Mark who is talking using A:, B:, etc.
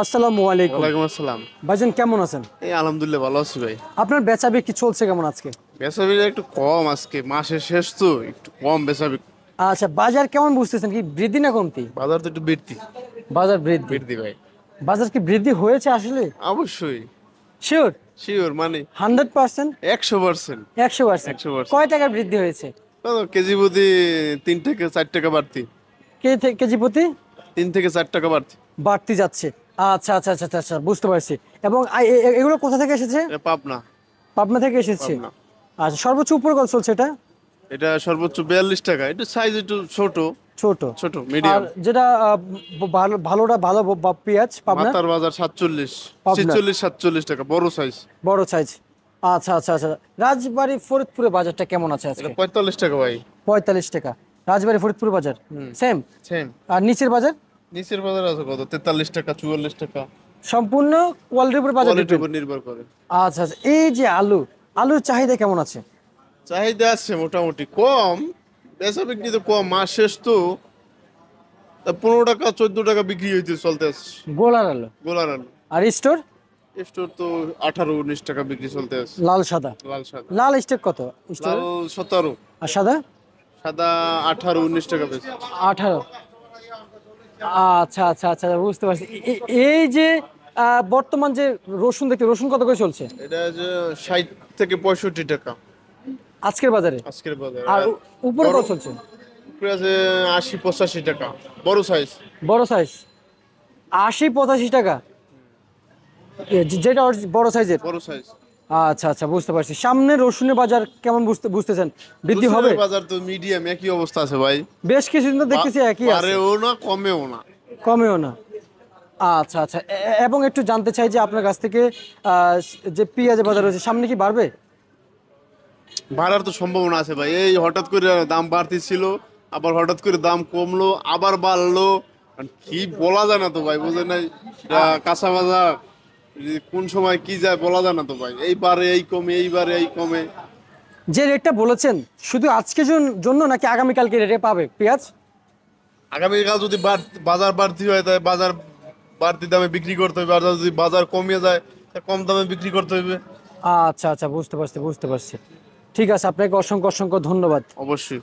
A: আসসালামু আলাইকুম।
B: ওয়ালাইকুম আসসালাম।
A: ভাইজান কেমন আছেন?
B: এই আলহামদুলিল্লাহ ভালো আছি ভাই।
A: আপনার বেচা বিক্রি চলছে কেমন আজকে?
B: বেচাবিটা একটু কম আজকে, মাসের শেষ তো একটু কম বেচাবি।
A: আচ্ছা, বাজার কেমন বুঝতেছেন, কি বৃদ্ধি না কমতি?
B: বাজার তো একটু বৃদ্ধি
A: বাজার বৃদ্ধি।
B: বৃদ্ধি ভাই।
A: বাজার কি বৃদ্ধি হয়েছে আসলে?
B: অবশ্যই
A: শিওর?
B: শিওর, মানে
A: 100%?
B: 100%।
A: 100%?
B: 100%।
A: কয় টাকা বৃদ্ধি হয়েছে?
B: কেজি প্রতি 3 থেকে 4 টাকা বাড়তি।
A: কেজি প্রতি
B: 3 থেকে 4 টাকা বাড়তি।
A: বাড়তি যাচ্ছে। আচ্ছা আচ্ছা আচ্ছা আচ্ছা আচ্ছা, বুঝতে পারছি। এবং এগুলো কোথা থেকে এসেছে?
B: এটা পাবনা।
A: পাবনা থেকে এসেছে।
B: পাবনা।
A: আচ্ছা, সর্বোচ্চ উপরে কত চলছে এটা?
B: এটা সর্বোচ্চ 42 টাকা। এটা সাইজ একটু ছোট
A: ছোট।
B: ছোট
A: আর
B: মিডিয়াম।
A: যেটা ভালোটা ভালো পেঁয়াজ পাবনা?
B: মাথার বাজার 47,
A: পাবনা
B: 46, 47 টাকা বড় সাইজ।
A: বড় সাইজ। আচ্ছা আচ্ছা আচ্ছা, রাজবাড়ী ফরিদপুরে বাজারটা কেমন আছে
B: এটা
A: আজকে?
B: 45 টাকা ভাই।
A: 45 টাকা রাজবাড়ী ফরিদপুর বাজার। সেম?
B: সেম।
A: আর নিচের বাজার?
B: নিচের বাজার আছে কত, 43 টাকা, 44 টাকা।
A: সম্পূর্ণ কোয়ালিটির উপর বাজার
B: কোয়ালিটির
A: depend।
B: উপর নির্ভর করে।
A: আচ্ছা আচ্ছা, এই যে আলুর চাহিদা কেমন আছে?
B: চাহিদা আছে মোটামুটি কম, বেচা বিক্রি তো কম, মাস শেষ তো। তা 15 টাকা 14 টাকা বিক্রি হইতে চলতে আছে
A: গোলার আলু?
B: গোলার আলু।
A: আর স্টোর?
B: স্টোর তো 18-19 টাকা বিক্রি চলতে আছে।
A: লাল সাদা?
B: লাল সাদা।
A: লাল স্টেক কত স্টোর?
B: লাল 17,
A: আর সাদা?
B: সাদা 18-19 টাকা বেশি।
A: 18? আচ্ছা আচ্ছা আচ্ছা, বুঝতে পারছি। এই যে বর্তমান যে রসুন দেখতে, রসুন কত করে চলছে
B: এটা যে 60 থেকে 65 টাকা
A: আজকের বাজারে?
B: আজকের বাজার।
A: আর
B: আর
A: উপরে কত
B: বড়
A: চলছে?
B: উপরে আছে 80-85 টাকা বড় সাইজ।
A: বড় সাইজ 80-85 টাকা? যেটা বড় সাইজের?
B: বড় সাইজ।
A: আচ্ছা আচ্ছা, বুঝতে পারছি। সামনে রসুনের বাজার কেমন বুঝতেছেন? বৃদ্ধি হবে?
B: রসুনের বাজার তো মিডিয়াম, একই অবস্থা আছে ভাই।
A: বেশ কিছুদিন তো দেখতেছি একই আছে,
B: বাড়েও না কমেও না।
A: কমেও না। আচ্ছা আচ্ছা, এবং একটু জানতে চাই যে আপনার কাছ থেকে যে পেঁয়াজের বাজার রয়েছে, সামনে কি বাড়বে?
B: বাড়ার তো সম্ভাবনা আছে ভাই। এই হঠাৎ করে দাম বাড়তি ছিল, আবার হঠাৎ করে দাম কমলো, আবার বাড়লো। কি বলা যায় না তো ভাই, বুঝেন নাই? এটা কাঁচা বাজার, কোন সময় কি যায় বলা যায় না তো ভাই। এইবারে এই কমে, এইবারে এই কমে।
A: যে রেটটা বলেছেন শুধু আজকের জন্য নাকি আগামীকালকে রেটে পাবে পেঁয়াজ?
B: আগামীকাল যদি বাজার বাড়তি হয়, তাই বাজার বাড়তি দামে বিক্রি করতে হবে। আর যদি বাজার কমিয়ে যায়, তা কম দামে বিক্রি করতে হবে।
A: আচ্ছা আচ্ছা, বুঝতে পারছি বুঝতে পারছি। ঠিক আছে, আপনাকে অসংখ্য অসংখ্য ধন্যবাদ।
B: অবশ্যই।